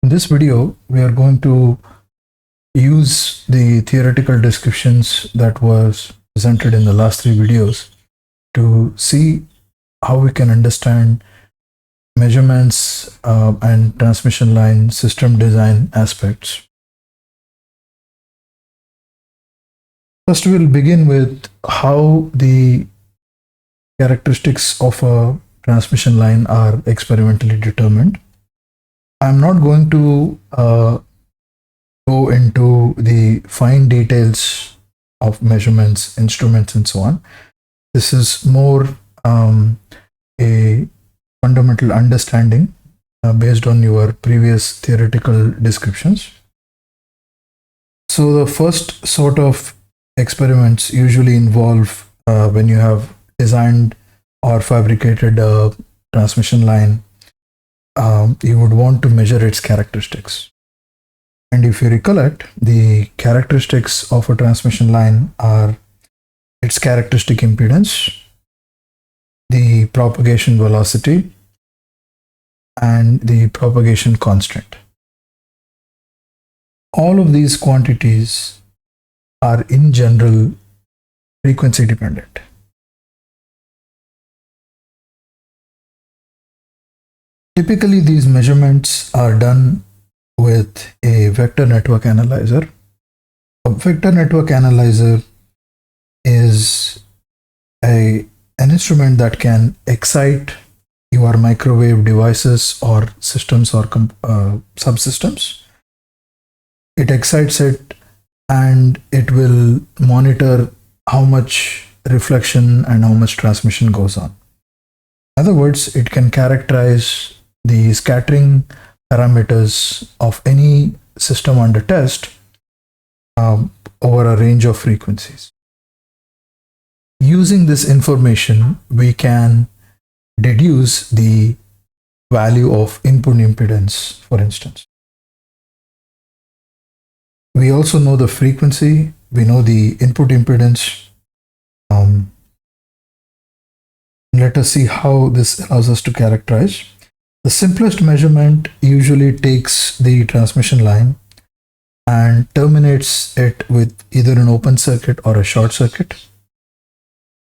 In this video, we are going to use the theoretical descriptions that was presented in the last three videos to see how we can understand measurements and transmission line system design aspects. First, we'll begin with how the characteristics of a transmission line are experimentally determined. I'm not going to go into the fine details of measurements, instruments, and so on. This is more a fundamental understanding based on your previous theoretical descriptions. So the first sort of experiments usually involve when you have designed or fabricated a transmission line, you would want to measure its characteristics. And if you recollect, the characteristics of a transmission line are its characteristic impedance, the propagation velocity, and the propagation constant. All of these quantities are in general frequency dependent. Typically, these measurements are done with a vector network analyzer. A vector network analyzer is an instrument that can excite your microwave devices or systems or subsystems. It excites it and it will monitor how much reflection and how much transmission goes on. In other words, it can characterize the scattering parameters of any system under test over a range of frequencies. Using this information, we can deduce the value of input impedance, for instance. We also know the frequency, we know the input impedance. Let us see how this allows us to characterize. The simplest measurement usually takes the transmission line and terminates it with either an open circuit or a short circuit.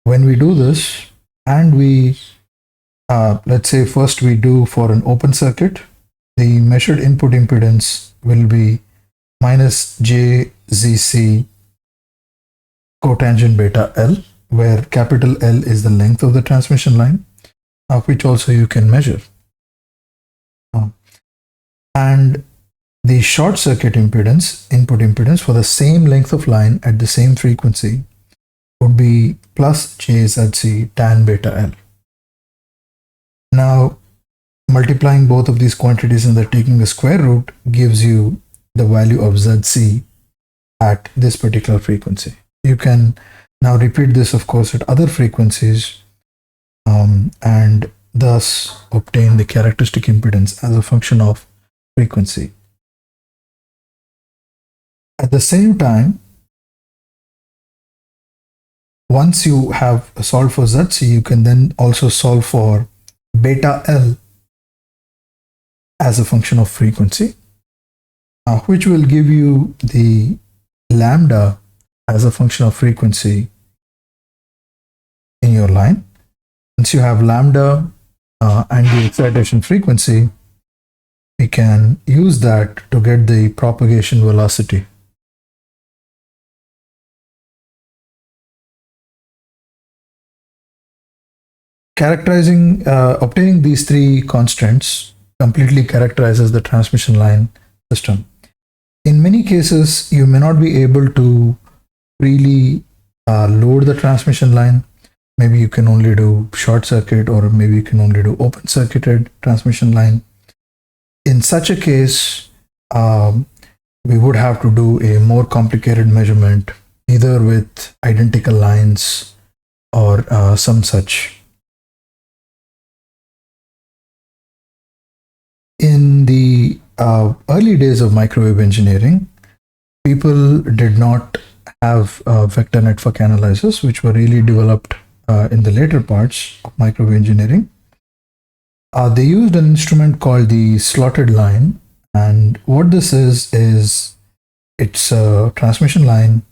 When we do this, and we, let's say first we do for an open circuit, the measured input impedance will be minus JZC cotangent beta L, where capital L is the length of the transmission line, which also you can measure. And the short circuit impedance, input impedance for the same length of line at the same frequency would be plus JZC tan beta L. Now, multiplying both of these quantities and then taking the square root gives you the value of ZC at this particular frequency. You can now repeat this, of course, at other frequencies and thus obtain the characteristic impedance as a function of frequency. At the same time, once you have solved for ZC, you can then also solve for beta L as a function of frequency, which will give you the lambda as a function of frequency in your line. Once you have lambda and the excitation frequency, we can use that to get the propagation velocity. Obtaining these three constants completely characterizes the transmission line system. In many cases, you may not be able to really load the transmission line. Maybe you can only do short circuit, or maybe you can only do open circuited transmission line. In such a case, we would have to do a more complicated measurement, either with identical lines or some such. In the early days of microwave engineering, people did not have vector network analyzers, which were really developed in the later parts of microwave engineering. They used an instrument called the slotted line, And what this is it's a transmission line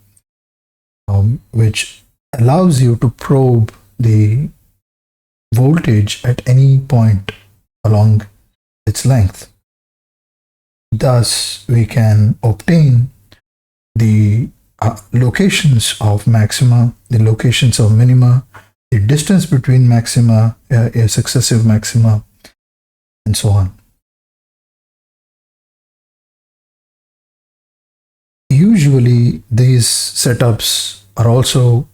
which allows you to probe the voltage at any point along its length. Thus, we can obtain the locations of maxima, the locations of minima, the distance between maxima, successive maxima, and so on. Usually, these setups are also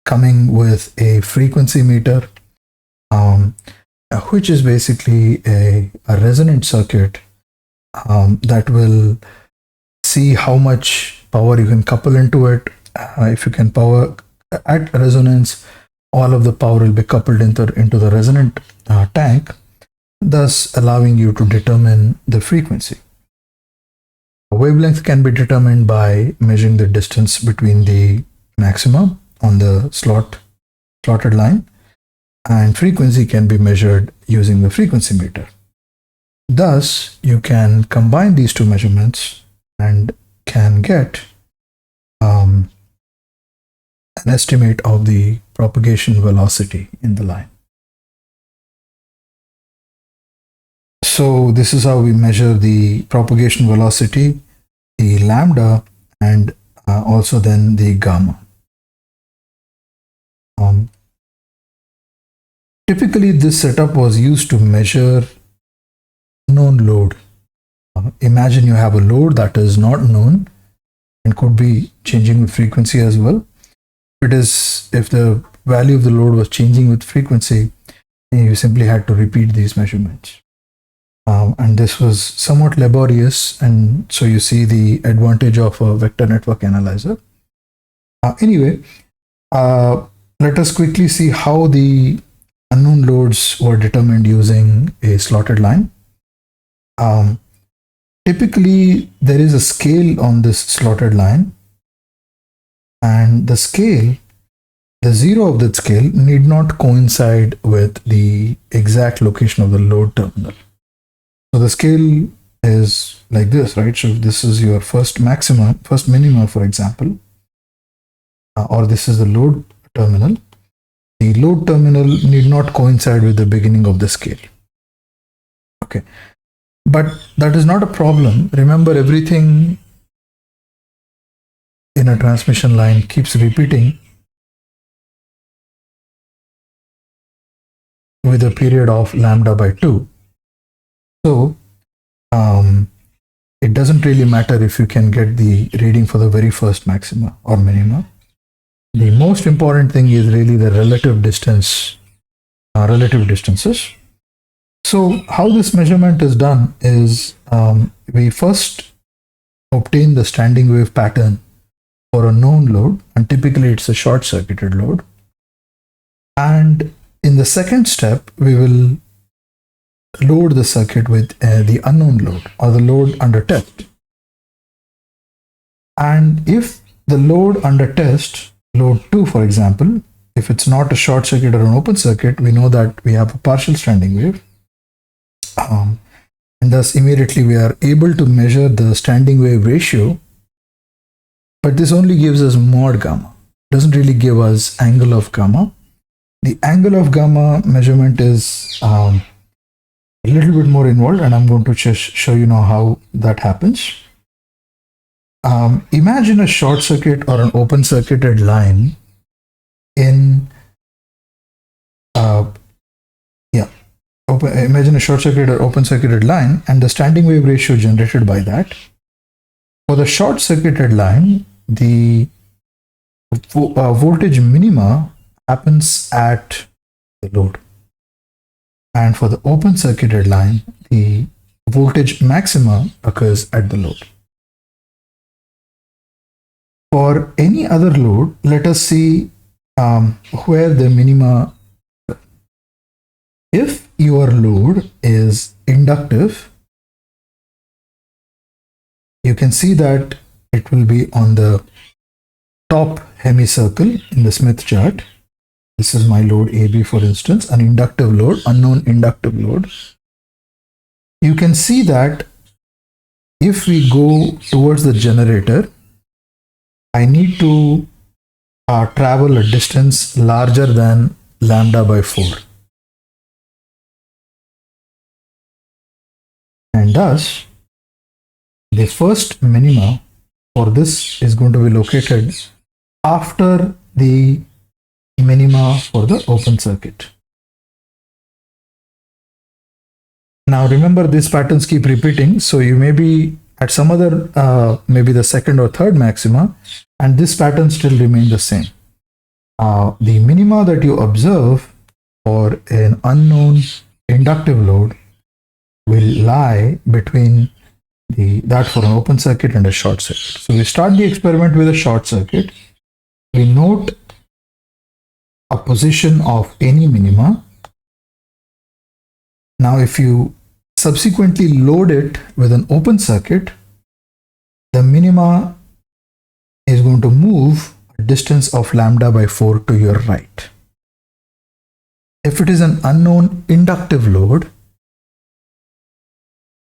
coming with a frequency meter, which is basically a resonant circuit that will see how much power you can couple into it. If you can power at resonance, all of the power will be coupled into the resonant tank, thus allowing you to determine the frequency. Wavelength can be determined by measuring the distance between the maxima on the slotted line, and frequency can be measured using the frequency meter. Thus, you can combine these two measurements and can get an estimate of the propagation velocity in the line. So this is how we measure the propagation velocity, the lambda, and also then the gamma. Typically, this setup was used to measure known load. Imagine you have a load that is not known and could be changing with frequency as well. If the value of the load was changing with frequency, then you simply had to repeat these measurements. And this was somewhat laborious, and so you see the advantage of a vector network analyzer. Anyway, let us quickly see how the unknown loads were determined using a slotted line. Typically, there is a scale on this slotted line, and the zero of that scale need not coincide with the exact location of the load terminal. So the scale is like this, right? So this is your first maxima, first minima, for example, or this is the load terminal. The load terminal need not coincide with the beginning of the scale. Okay. But that is not a problem. Remember, everything in a transmission line keeps repeating with a period of lambda by 2. So it doesn't really matter if you can get the reading for the very first maxima or minima. The most important thing is really the relative distances. So how this measurement is done is we first obtain the standing wave pattern for a known load, and typically it's a short-circuited load. And in the second step, we will load the circuit with the unknown load or the load under test. And if the load under test, load 2 for example, if it's not a short circuit or an open circuit, we know that we have a partial standing wave. And thus immediately we are able to measure the standing wave ratio, but this only gives us mod gamma. It doesn't really give us angle of gamma. The angle of gamma measurement is a little bit more involved, and I'm going to just show you now how that happens. Imagine a short circuit or an open circuited line in imagine a short circuit or open circuited line and the standing wave ratio generated by that. For the short circuited line, the voltage minima happens at the load, and for the open circuited line, the voltage maxima occurs at the load. For any other load, let us see where the minima. If your load is inductive, you can see that it will be on the top hemicircle in the Smith chart. This is my load AB, for instance, an inductive load, unknown inductive load. you can see that if we go towards the generator, I need to travel a distance larger than lambda by 4. And thus, the first minima for this is going to be located after the minima for the open circuit. Now remember, these patterns keep repeating, so you may be at some other, maybe the second or third maxima, and this pattern still remain the same. The minima that you observe for an unknown inductive load will lie between that for an open circuit and a short circuit. So we start the experiment with a short circuit. We note a position of any minima. Now if you subsequently load it with an open circuit, the minima is going to move a distance of lambda by 4 to your right. If it is an unknown inductive load,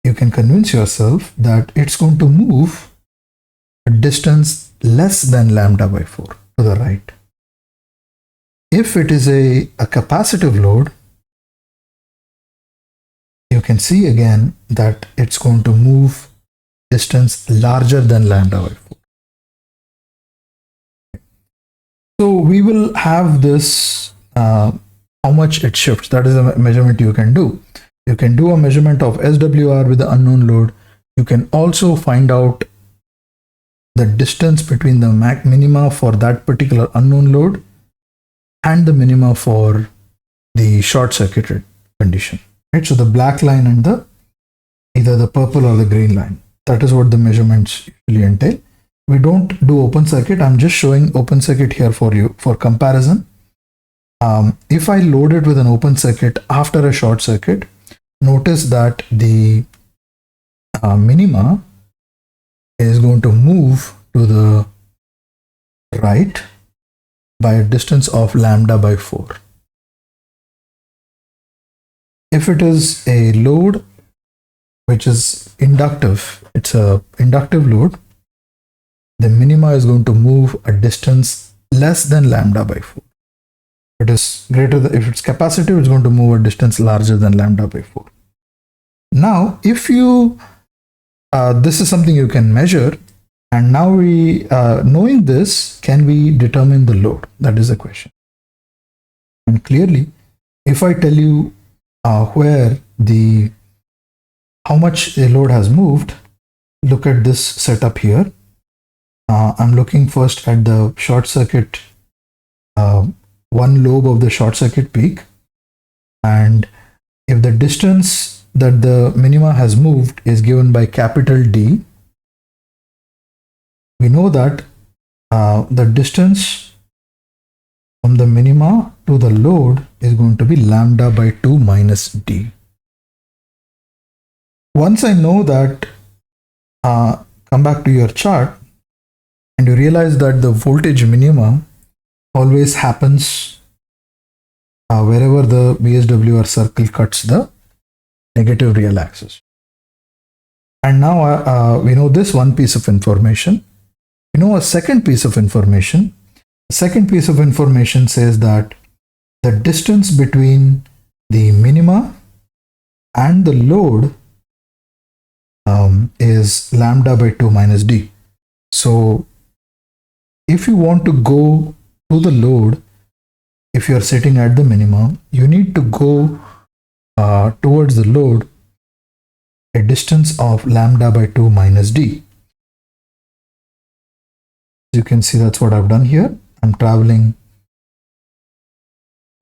you can convince yourself that it's going to move a distance less than lambda by 4 to the right. If it is a capacitive load, you can see again that it's going to move distance larger than lambda by 4. So we will have this, how much it shifts. That is a measurement you can do. You can do a measurement of SWR with the unknown load. You can also find out the distance between the minima for that particular unknown load and the minima for the short circuited condition. Right? So the black line and either the purple or the green line. That is what the measurements usually entail. We don't do open circuit. I'm just showing open circuit here for you for comparison. If I load it with an open circuit after a short circuit, notice that the minima is going to move to the right by a distance of lambda by 4. If it is a load which is inductive, it's a inductive load, the minima is going to move a distance less than lambda by 4. It is greater than, if it's capacitive, it's going to move a distance larger than lambda by 4. Now, if you, this is something you can measure, and now we, knowing this, can we determine the load? That is the question. And clearly, if I tell you where how much a load has moved, look at this setup here. I'm looking first at the short circuit, one lobe of the short circuit peak, and if the distance that the minima has moved is given by capital D, we know that the distance from the minima to the load is going to be lambda by 2 minus D. Once I know that, come back to your chart and you realize that the voltage minima always happens wherever the VSWR circle cuts the negative real axis. And now we know this one piece of information. We know a second piece of information. The second piece of information says that the distance between the minima and the load is lambda by 2 minus D. So if you want to go to the load, if you are sitting at the minimum, you need to go towards the load a distance of lambda by 2 minus D. You can see that's what I've done here. I'm traveling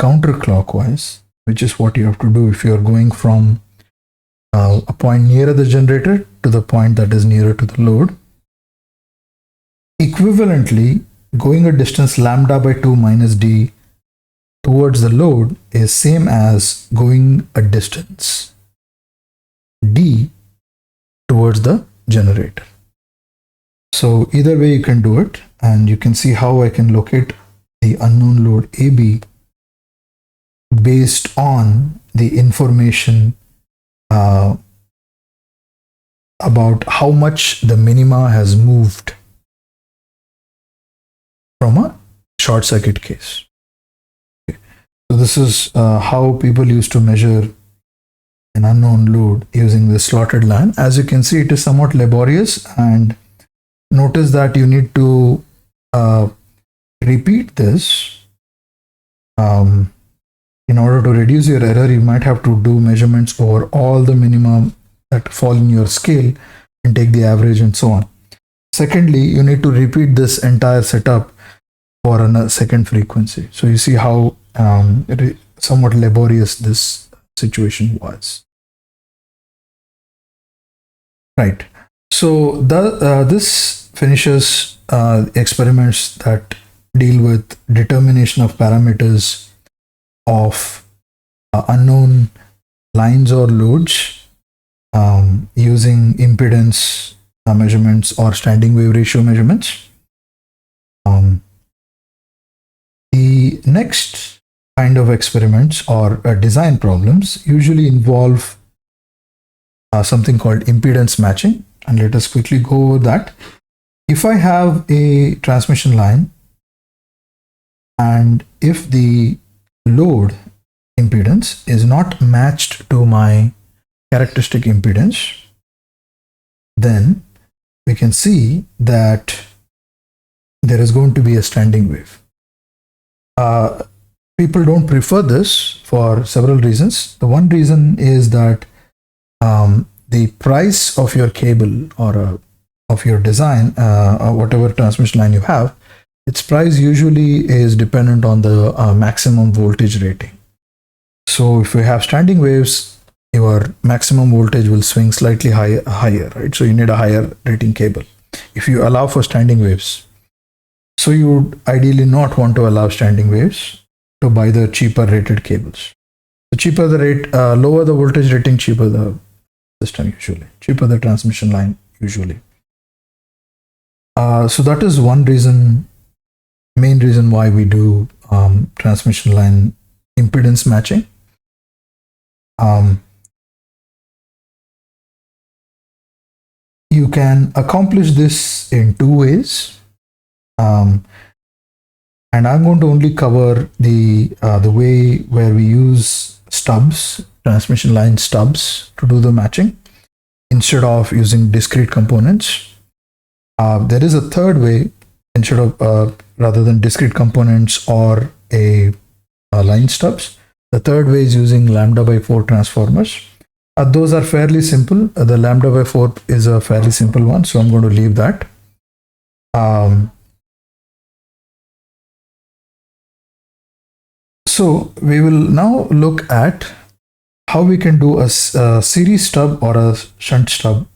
counterclockwise, which is what you have to do if you're going from a point nearer the generator to the point that is nearer to the load. Equivalently, going a distance lambda by 2 minus D towards the load is same as going a distance D towards the generator. So either way you can do it, and you can see how I can locate the unknown load AB based on the information about how much the minima has moved from a short circuit case. Okay. So this is how people used to measure an unknown load using the slotted line. As you can see, it is somewhat laborious, and notice that you need to repeat this. In order to reduce your error, you might have to do measurements over all the minimum that fall in your scale and take the average and so on. Secondly, you need to repeat this entire setup for a second frequency. So you see how somewhat laborious this situation was. Right. So this finishes experiments that deal with determination of parameters of unknown lines or loads using impedance measurements or standing wave ratio measurements. The next kind of experiments or design problems usually involve something called impedance matching, and let us quickly go over that. If I have a transmission line and if the load impedance is not matched to my characteristic impedance, then we can see that there is going to be a standing wave. People don't prefer this for several reasons. The one reason is that the price of your cable or of your design, or whatever transmission line you have, its price usually is dependent on the maximum voltage rating. So if you have standing waves, your maximum voltage will swing slightly higher, right? So you need a higher rating cable if you allow for standing waves. So you would ideally not want to allow standing waves, to buy the cheaper rated cables. The cheaper the rate, lower the voltage rating, cheaper the system usually, cheaper the transmission line usually. So that is one reason, main reason why we do transmission line impedance matching. You can accomplish this in two ways, and I'm going to only cover the way where we use stubs, transmission line stubs, to do the matching instead of using discrete components. There is a third way, instead of rather than discrete components or a line stubs. The third way is using λ/4 transformers. Those are fairly simple. The λ/4 is a fairly simple one, so I'm going to leave that. So we will now look at how we can do a series stub or a shunt stub.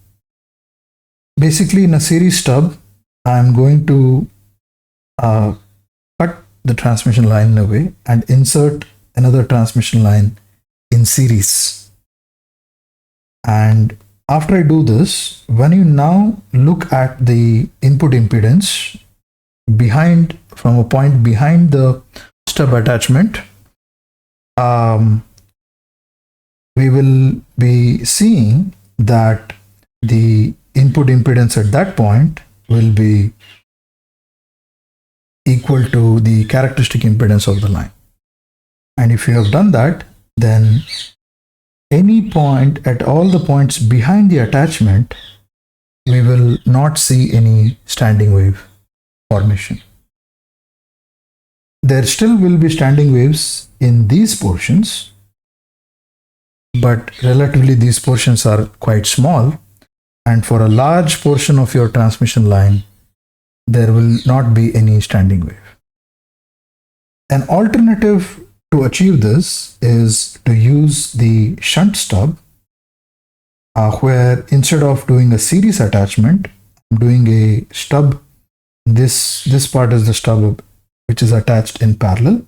Basically, in a series stub, I'm going to cut the transmission line in a way and insert another transmission line in series. And after I do this, when you now look at the input impedance from a point behind the stub attachment, we will be seeing that the input impedance at that point will be equal to the characteristic impedance of the line. And if you have done that, then any point at all the points behind the attachment, we will not see any standing wave formation. There still will be standing waves in these portions, but relatively these portions are quite small, and for a large portion of your transmission line, there will not be any standing wave. An alternative to achieve this is to use the shunt stub, where instead of doing a series attachment, I'm doing a stub. This part is the stub which is attached in parallel.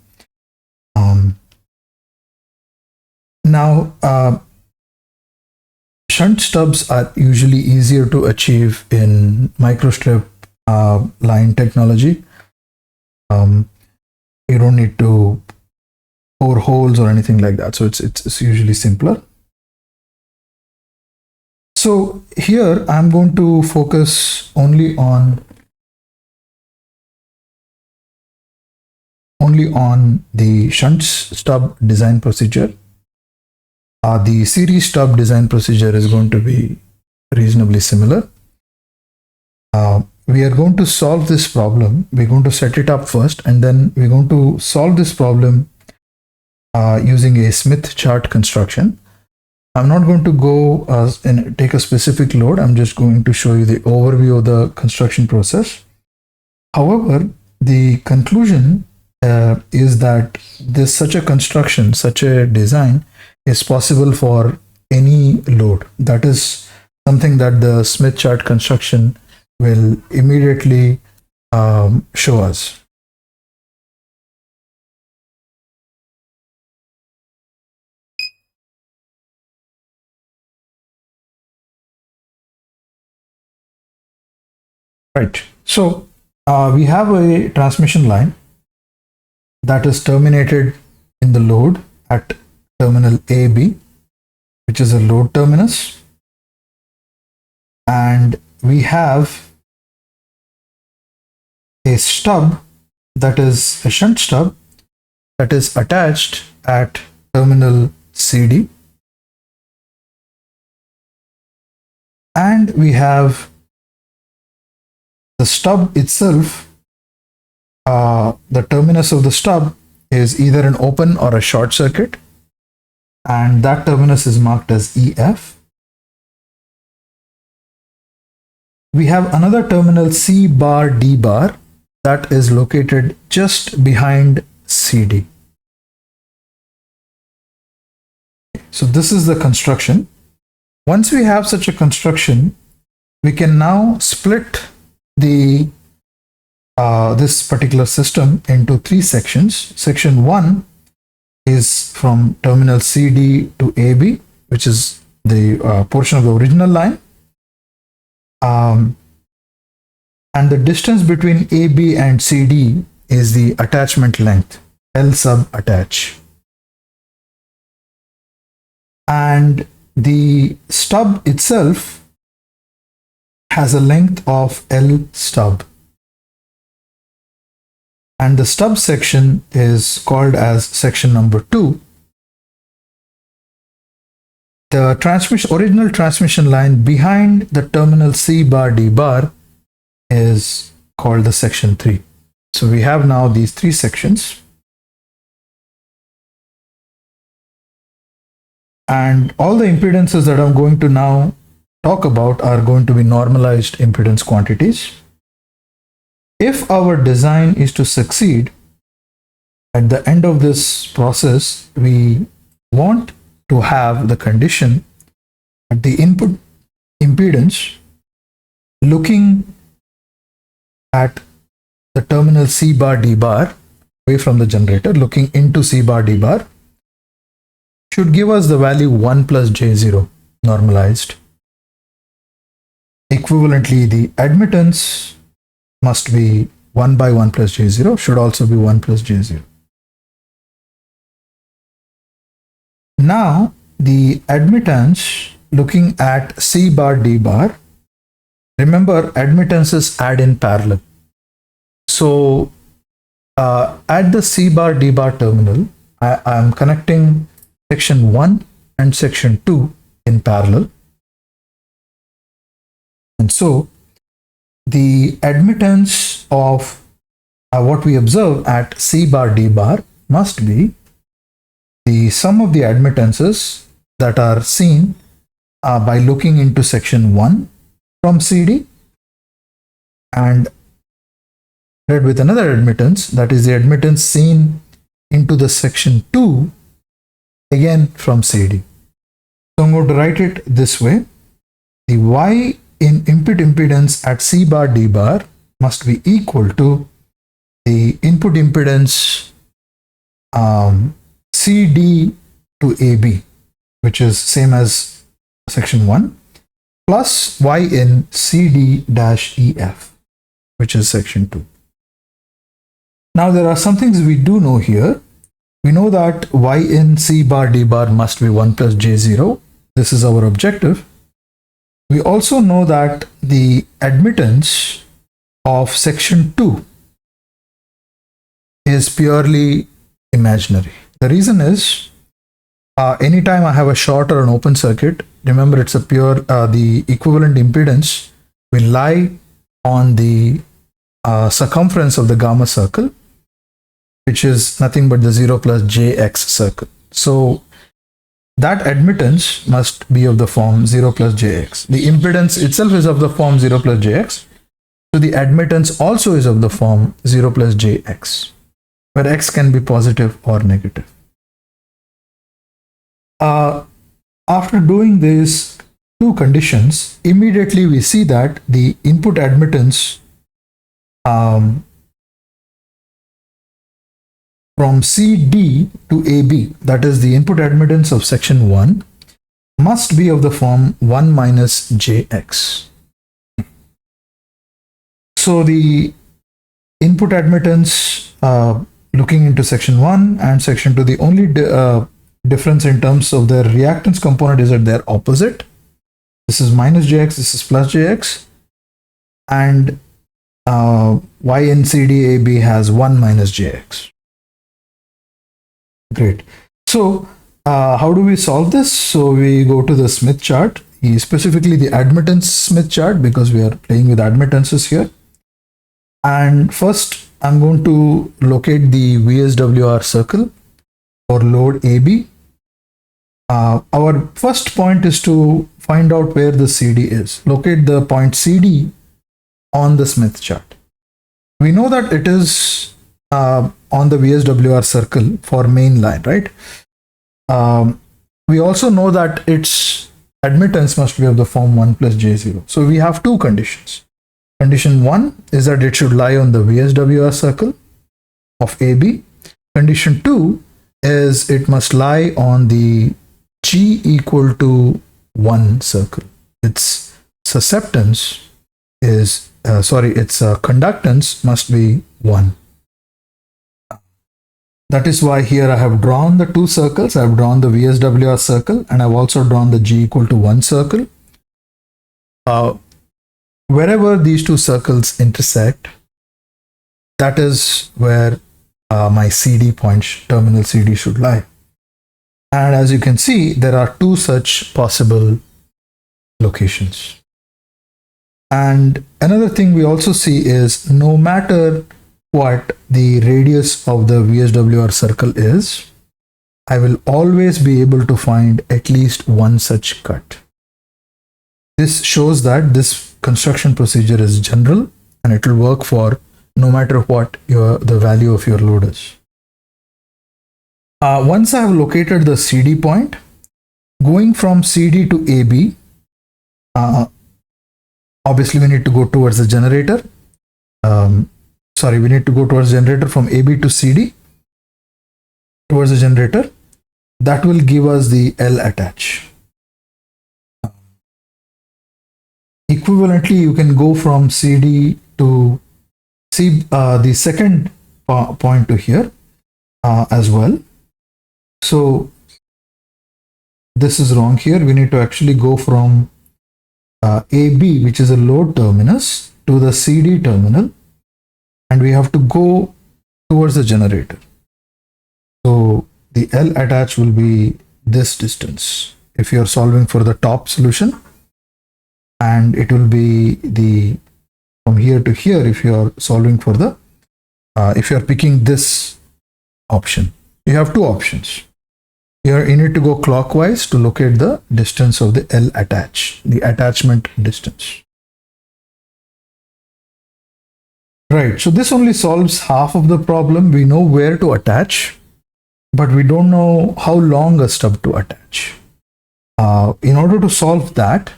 Now, shunt stubs are usually easier to achieve in microstrip line technology. You don't need to bore holes or anything like that, so it's usually simpler. So So here I'm going to focus only on the shunt stub design procedure. The series stub design procedure is going to be reasonably similar. We are going to solve this problem. We're going to set it up first, and then we're going to solve this problem using a Smith chart construction. I'm not going to go and take a specific load. I'm just going to show you the overview of the construction process. However, the conclusion is that such a construction, such a design is possible for any load. That is something that the Smith chart construction will immediately show us. Right. So we have a transmission line that is terminated in the load at terminal AB, which is a load terminus. And we have a stub that is a shunt stub that is attached at terminal CD. And we have the stub itself. The terminus of the stub is either an open or a short circuit, and that terminus is marked as EF. We have another terminal C bar D bar that is located just behind CD. So this is the construction. Once we have such a construction, we can now split this particular system into three sections. Section 1 is from terminal CD to AB, which is the portion of the original line. And the distance between AB and CD is the attachment length, L sub attach. And the stub itself has a length of L stub. And the stub section is called as section number 2. The original transmission line behind the terminal C bar D bar is called the section 3. So we have now these three sections. And all the impedances that I'm going to now talk about are going to be normalized impedance quantities. If our design is to succeed, at the end of this process, we want to have the condition at the input impedance looking at the terminal C bar D bar away from the generator, looking into C bar D bar, should give us the value 1 plus J0 normalized. Equivalently, the admittance must be 1 by 1 plus J0, should also be 1 plus J0. Now, the admittance looking at C bar D bar, remember admittances add in parallel. So, at the C bar D bar terminal, I am connecting section 1 and section 2 in parallel. And so, the admittance of what we observe at C bar D bar must be the sum of the admittances that are seen by looking into section 1 from CD and read with another admittance, that is the admittance seen into the section 2 again from CD. So I'm going to write it this way. The Y in input impedance at C bar D bar must be equal to the input impedance CD to AB, which is same as section 1, plus Y in CD dash EF, which is section 2. Now there are some things we do know here. We know that Y in C bar D bar must be 1 plus J0. This is our objective. We also know that the admittance of section 2 is purely imaginary. The reason is, anytime I have a short or an open circuit, remember it's a pure, the equivalent impedance will lie on the circumference of the gamma circle, which is nothing but the 0 plus jx circle. So that admittance must be of the form 0 plus jx. The impedance itself is of the form 0 plus jx. So the admittance also is of the form 0 plus jx, where x can be positive or negative. After doing these two conditions, immediately we see that the input admittance from CD to AB, that is the input admittance of section 1, must be of the form 1 minus jx. So the input admittance looking into section 1 and section 2, the only difference in terms of the reactance component is that they're opposite. This is minus jx, this is plus jx, and y in CDAB has 1 minus jx. Great. So how do we solve this? So we go to the Smith chart, specifically the admittance Smith chart, because we are playing with admittances here. And first I'm going to locate the VSWR circle for load AB. Our first point is to find out where the CD is. Locate the point CD on the Smith chart. We know that it is on the VSWR circle for main line, right? We also know that its admittance must be of the form 1 plus J0. So we have two conditions. Condition 1 is that it should lie on the VSWR circle of AB. Condition 2 is it must lie on the G equal to 1 circle. Its susceptance is, its conductance must be 1. That is why here I have drawn the two circles. I have drawn the VSWR circle and I've also drawn the G equal to 1 circle. Wherever these two circles intersect, that is where my CD point, terminal CD, should lie. And as you can see, there are two such possible locations. And another thing we also see is, no matter what the radius of the VSWR circle is, I will always be able to find at least one such cut. This shows that this construction procedure is general and it will work for no matter what the value of your load is. Once I have located the CD point, going from CD to AB, obviously we need to go towards the generator. We need to go towards generator from AB to CD, towards the generator. That will give us the L attach. Equivalently, you can go from CD to the second point to here as well. So this is wrong here. We need to actually go from AB, which is a load terminus, to the CD terminal, and we have to go towards the generator. So the L attach will be this distance if you are solving for the top solution, and it will be the from here to here if you are solving for the if you are picking this option. You have two options. Here you need to go clockwise to locate the distance of the L attach, the attachment distance. Right, so this only solves half of the problem. We know where to attach, but we don't know how long a stub to attach. In order to solve that,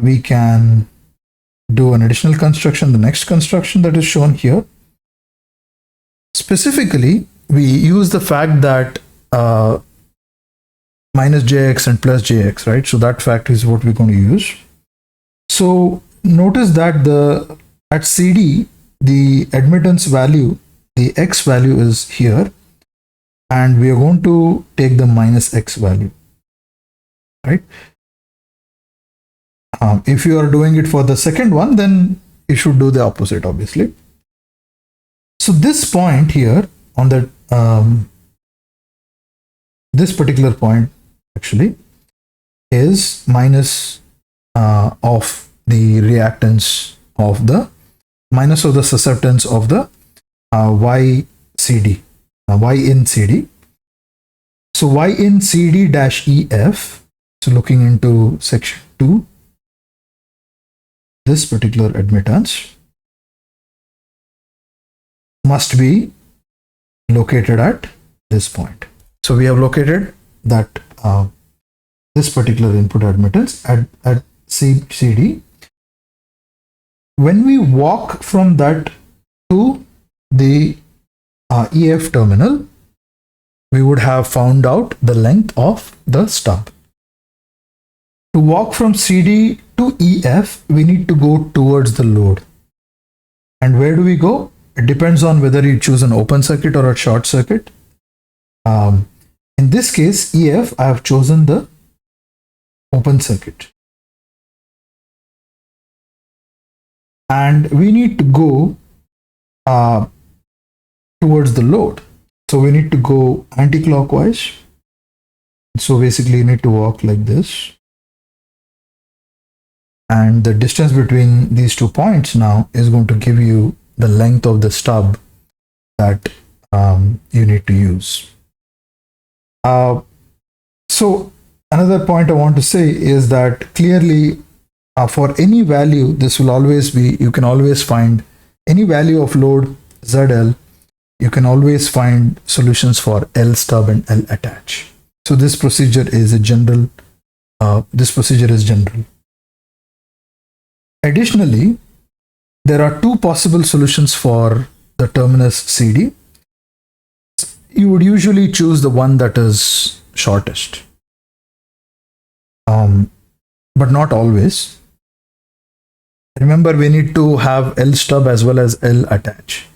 we can do an additional construction, the next construction that is shown here. Specifically, we use the fact that minus jx and plus jx, right? So that fact is what we're going to use. So notice that at CD, the admittance value, the x value is here, and we are going to take the minus x value, right? If you are doing it for the second one, then you should do the opposite, obviously. So this point here on that, this particular point actually is minus of the reactance of the minus of the susceptance of the YCD, Y in CD. So Y in CD dash EF, so looking into section 2, this particular admittance must be located at this point. So we have located that this particular input admittance at CD. When we walk from that to the EF terminal, we would have found out the length of the stub. To walk from CD to EF, we need to go towards the load. And where do we go? It depends on whether you choose an open circuit or a short circuit. In this case, EF, I have chosen the open circuit. And we need to go towards the load. So we need to go anti-clockwise. So basically you need to walk like this. And the distance between these 2 points now is going to give you the length of the stub that you need to use. So another point I want to say is that clearly for any value, this will always be, you can always find any value of load ZL, you can always find solutions for L stub and L attach. So this procedure is a general, Additionally, there are 2 possible solutions for the terminus CD. You would usually choose the one that is shortest, but not always. Remember, we need to have L stub as well as L attach.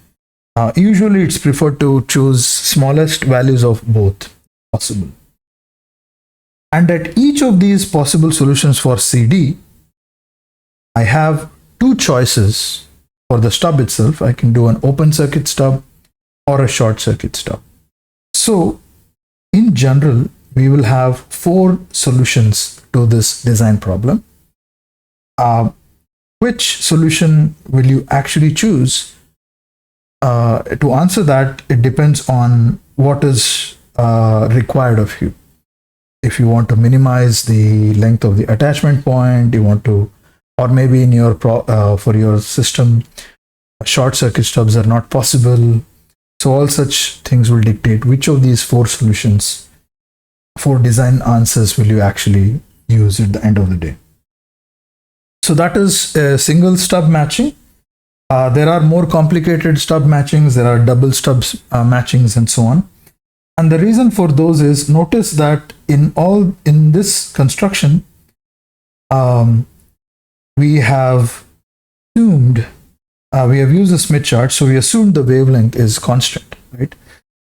Usually it's preferred to choose smallest values of both possible. And at each of these possible solutions for CD, I have 2 choices for the stub itself. I can do an open circuit stub or a short circuit stub. So in general, we will have 4 solutions to this design problem. Which solution will you actually choose? To answer that, it depends on what is required of you. If you want to minimize the length of the attachment point, you want to, or maybe in your for your system, short circuit stubs are not possible. So all such things will dictate which of these 4 solutions, 4 design answers will you actually use at the end of the day. So that is a single stub matching. There are more complicated stub matchings, there are double stubs matchings and so on. And the reason for those is, notice that in this construction, we have assumed, we have used a Smith chart, so we assumed the wavelength is constant, right?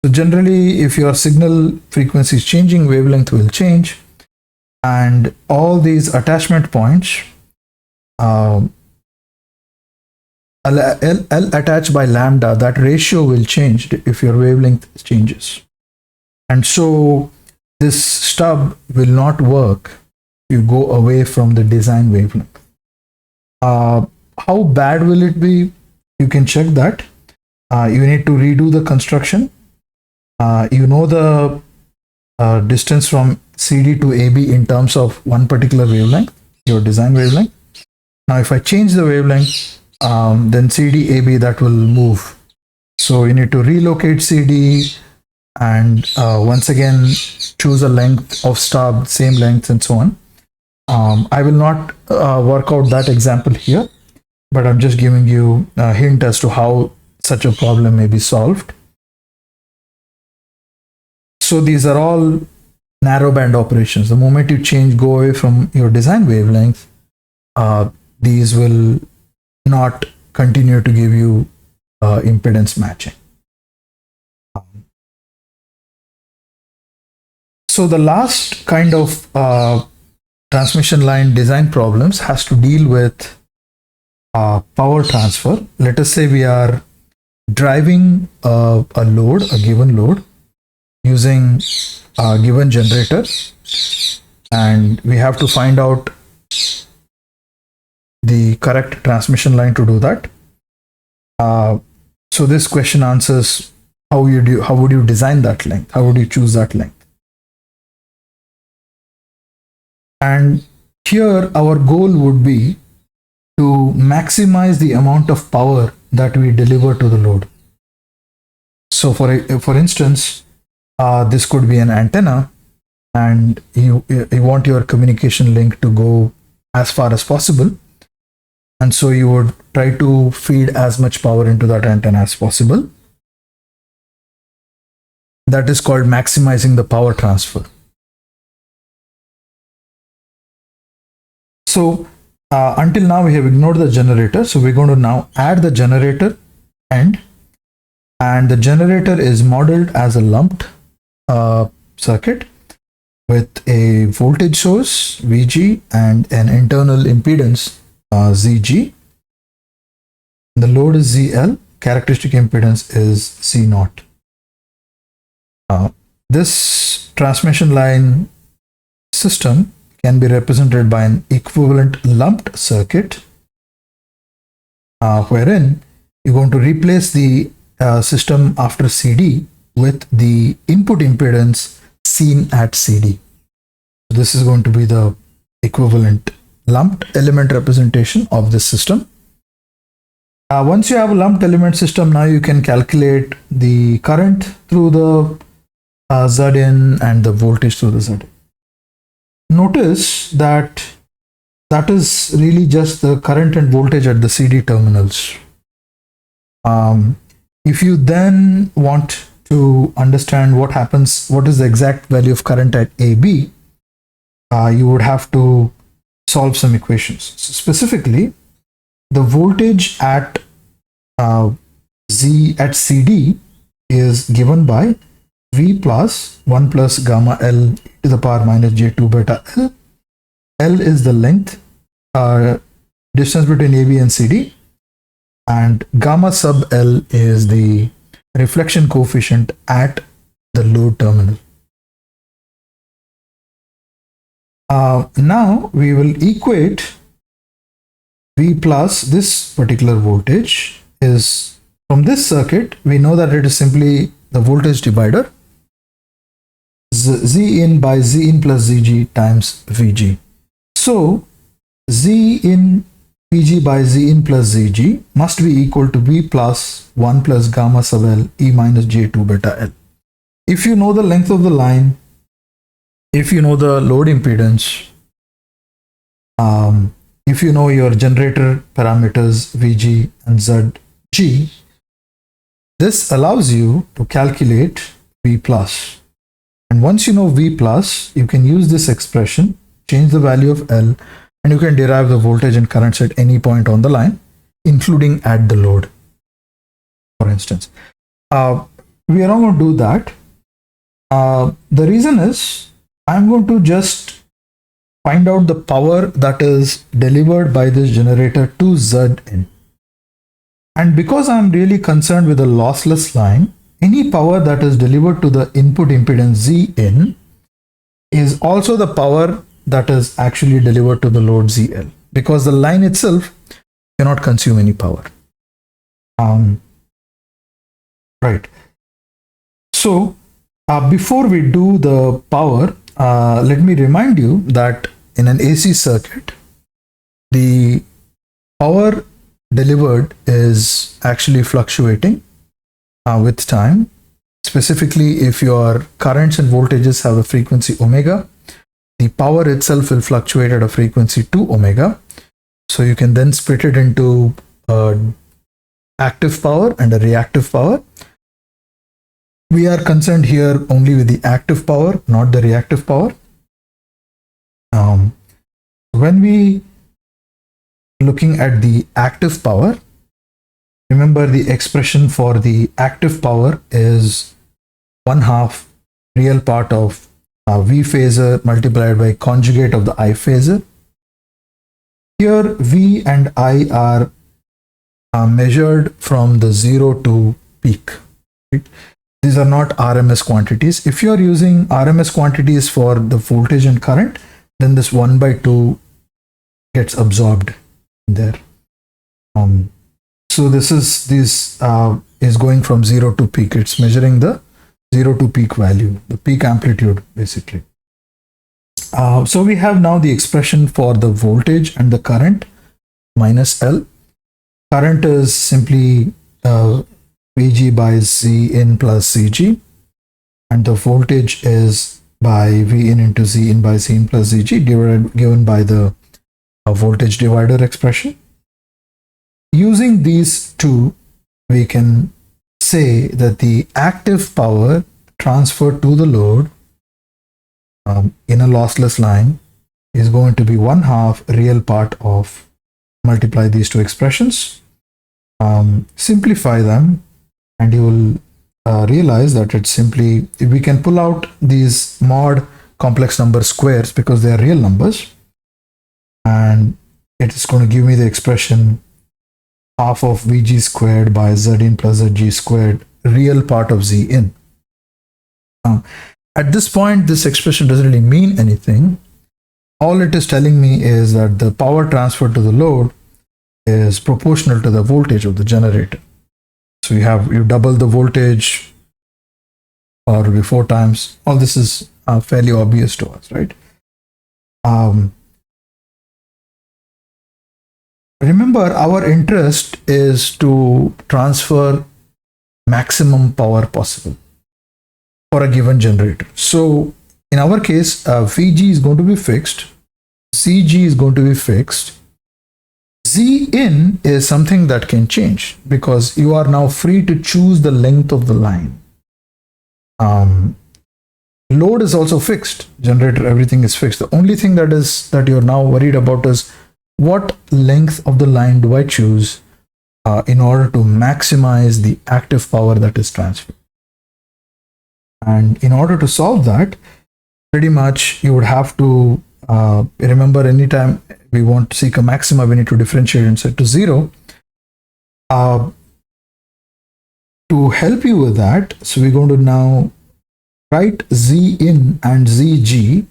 So generally, if your signal frequency is changing, wavelength will change. And all these attachment points, L attached by lambda, that ratio will change if your wavelength changes. And so this stub will not work if you go away from the design wavelength. How bad will it be? You can check that. You need to redo the construction. You know the distance from CD to AB in terms of one particular wavelength, your design wavelength. Now if I change the wavelength, then CD, AB, that will move. So you need to relocate CD and once again choose a length of stub, same length and so on. I will not work out that example here, but I'm just giving you a hint as to how such a problem may be solved. So these are all narrowband operations. The moment you go away from your design wavelength, these will not continue to give you impedance matching. So the last kind of transmission line design problems has to deal with power transfer. Let us say we are driving a load, a given load, using a given generator, and we have to find out the correct transmission line to do that. So this question answers how would you design that length? How would you choose that length? And here our goal would be to maximize the amount of power that we deliver to the load. So for instance, this could be an antenna, and you want your communication link to go as far as possible. And so you would try to feed as much power into that antenna as possible. That is called maximizing the power transfer. So until now we have ignored the generator. So we're going to now add the generator end. And the generator is modeled as a lumped circuit with a voltage source VG and an internal impedance ZG. The load is ZL, characteristic impedance is Z0. This transmission line system can be represented by an equivalent lumped circuit, wherein you're going to replace the system after CD with the input impedance seen at CD. So this is going to be the equivalent lumped element representation of this system. Once you have a lumped element system, now you can calculate the current through the Zin and the voltage through the Zin. Notice that that is really just the current and voltage at the CD terminals. If you then want to understand what happens, what is the exact value of current at AB, you would have to solve some equations. So specifically, the voltage at CD is given by V plus 1 plus gamma L to the power minus J2 beta L. L is the length, distance between AB and CD, and gamma sub L is the reflection coefficient at the load terminal. Now we will equate V plus this particular voltage is from this circuit. We know that it is simply the voltage divider, Z in by Z in plus ZG times VG. So Z in VG by Z in plus ZG must be equal to V plus 1 plus gamma sub L E minus J2 beta L. If you know the length of the line, if you know the load impedance, if you know your generator parameters VG and ZG, this allows you to calculate V plus. And once you know V plus, you can use this expression, change the value of L, and you can derive the voltage and currents at any point on the line, including at the load, for instance. We are not going to do that. The reason is I'm going to just find out the power that is delivered by this generator to Zin. And because I'm really concerned with a lossless line, any power that is delivered to the input impedance Zin is also the power that is actually delivered to the load ZL, because the line itself cannot consume any power. Right. So before we do the power, let me remind you that in an AC circuit, the power delivered is actually fluctuating with time. Specifically, if your currents and voltages have a frequency omega, the power itself will fluctuate at a frequency 2 omega. So you can then split it into active power and a reactive power. We are concerned here only with the active power, not the reactive power. When we looking at the active power, remember the expression for the active power is 1/2 real part of V phasor multiplied by conjugate of the I phasor. Here V and I are measured from the 0 to peak. Right? These are not RMS quantities. If you are using RMS quantities for the voltage and current, then this 1 by 2 gets absorbed there. So this is going from 0 to peak. It's measuring the 0 to peak value, the peak amplitude basically. So we have now the expression for the voltage and the current minus L. Current is simply Vg by Z in plus Zg, and the voltage is by V in into Z in by Z in plus Zg given by the voltage divider expression. Using these two, we can say that the active power transferred to the load in a lossless line is going to be 1/2 real part of multiply these two expressions. Simplify them and you will realize that it's simply, we can pull out these mod complex number squares because they are real numbers, and it is going to give me the expression half of Vg squared by Z in plus Zg squared, real part of Z in. At this point, this expression doesn't really mean anything. All it is telling me is that the power transferred to the load is proportional to the voltage of the generator. So you double the voltage, or will be 4 times. All this is fairly obvious to us, right? Remember, our interest is to transfer maximum power possible for a given generator. So in our case, Vg is going to be fixed, Cg is going to be fixed. Z in is something that can change because you are now free to choose the length of the line. Load is also fixed. Generator, everything is fixed. The only thing that you're now worried about is what length of the line do I choose in order to maximize the active power that is transferred. And in order to solve that, pretty much you would have to remember, anytime we want to seek a maxima, we need to differentiate and set to 0. To help you with that, so we're going to now write Z in and Zg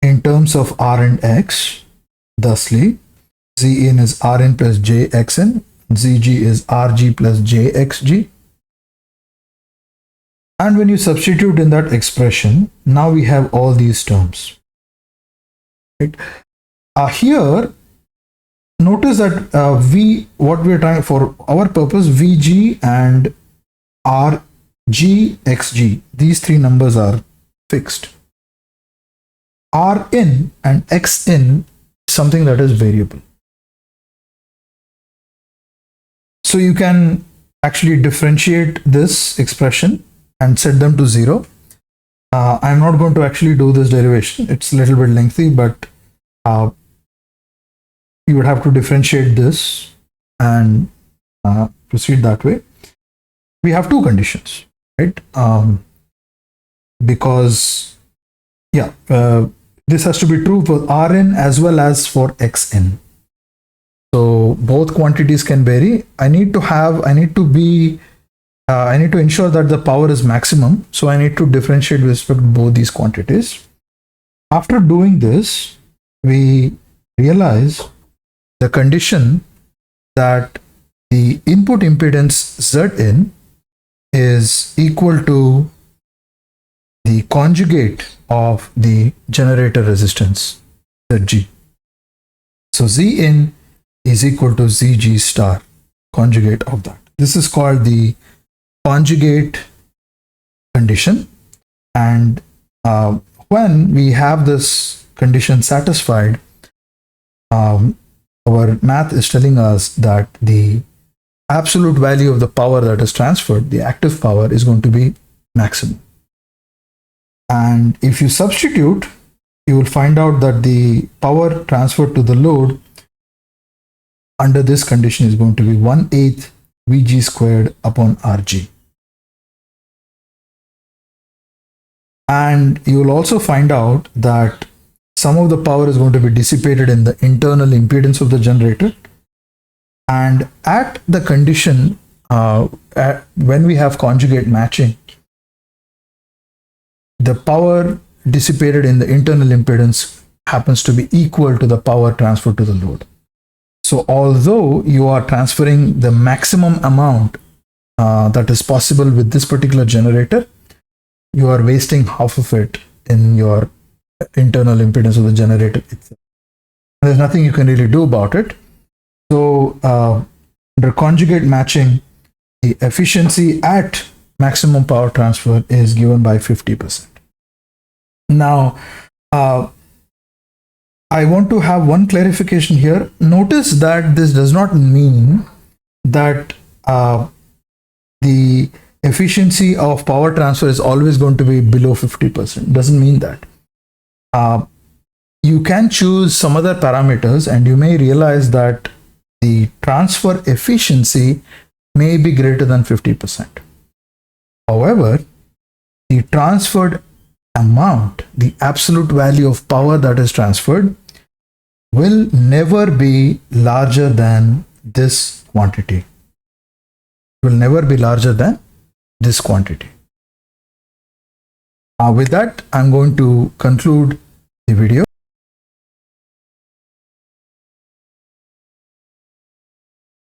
in terms of R and X. Thusly, Z in is Rn plus Jxn, Zg is Rg plus Jxg. And when you substitute in that expression, now we have all these terms. Right? Here, notice that what we are trying for our purpose, Vg and Rg, Xg, these three numbers are fixed. Rn and Xn, something that is variable. So you can actually differentiate this expression and set them to 0. I'm not going to actually do this derivation. It's a little bit lengthy, but you would have to differentiate this and proceed that way. We have two conditions, right? Because this has to be true for Rn as well as for Xn. So both quantities can vary. I need to ensure that the power is maximum. So I need to differentiate with respect to both these quantities. After doing this, we realize the condition that the input impedance Zin is equal to the conjugate of the generator resistance Zg. So Zin is equal to Zg star, conjugate of that. This is called the conjugate condition, and when we have this condition satisfied, our math is telling us that the absolute value of the power that is transferred, the active power, is going to be maximum. And if you substitute, you will find out that the power transferred to the load under this condition is going to be 1/8 Vg squared upon Rg. And you will also find out that some of the power is going to be dissipated in the internal impedance of the generator. And at the condition, when we have conjugate matching, the power dissipated in the internal impedance happens to be equal to the power transferred to the load. So although you are transferring the maximum amount that is possible with this particular generator, you are wasting half of it in your internal impedance of the generator itself. There's nothing you can really do about it. So under conjugate matching, the efficiency at maximum power transfer is given by 50%. Now, I want to have one clarification here. Notice that this does not mean that the efficiency of power transfer is always going to be below 50%. Doesn't mean that. You can choose some other parameters and you may realize that the transfer efficiency may be greater than 50%. However, the transferred amount, the absolute value of power that is transferred, will never be larger than this quantity. Will never be larger than this quantity. With that, I'm going to conclude the video.